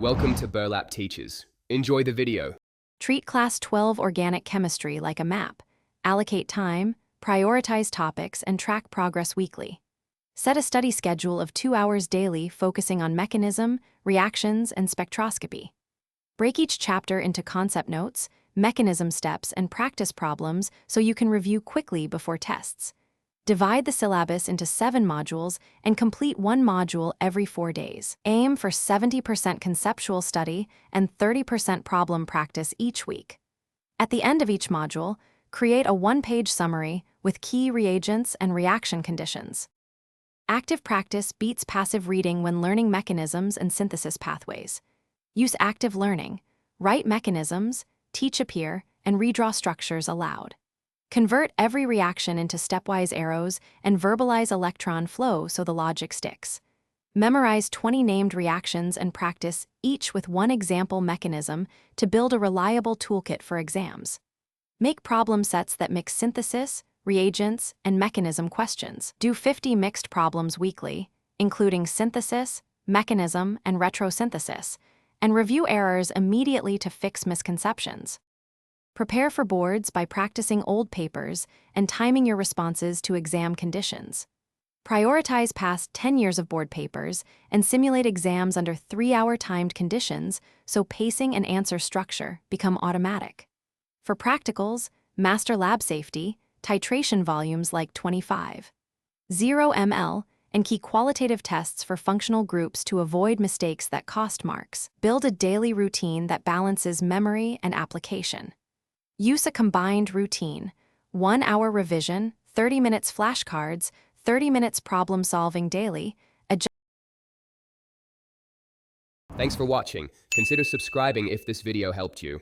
Welcome to Burlap Teachers. Enjoy the video. Treat Class 12 organic chemistry like a map. Allocate time, prioritize topics, and track progress weekly. Set a study schedule of 2 hours daily focusing on mechanism, reactions, and spectroscopy. Break each chapter into concept notes, mechanism steps, and practice problems so you can review quickly before tests. Divide the syllabus into 7 modules and complete one module every 4 days. Aim for 70% conceptual study and 30% problem practice each week. At the end of each module, create a 1-page summary with key reagents and reaction conditions. Active practice beats passive reading when learning mechanisms and synthesis pathways. Use active learning. Write mechanisms, teach appear, and redraw structures aloud. Convert every reaction into stepwise arrows and verbalize electron flow so the logic sticks. Memorize 20 named reactions and practice each with one example mechanism to build a reliable toolkit for exams. Make problem sets that mix synthesis, reagents, and mechanism questions. Do 50 mixed problems weekly, including synthesis, mechanism, and retrosynthesis, and review errors immediately to fix misconceptions. Prepare for boards by practicing old papers and timing your responses to exam conditions. Prioritize past 10 years of board papers and simulate exams under 3-hour timed conditions so pacing and answer structure become automatic. For practicals, master lab safety, titration volumes like 25, 0 ml, and key qualitative tests for functional groups to avoid mistakes that cost marks. Build a daily routine that balances memory and application. Use a combined routine: 1-hour revision, 30 minutes flashcards, 30 minutes problem-solving daily. Thanks for watching. Consider subscribing if this video helped you.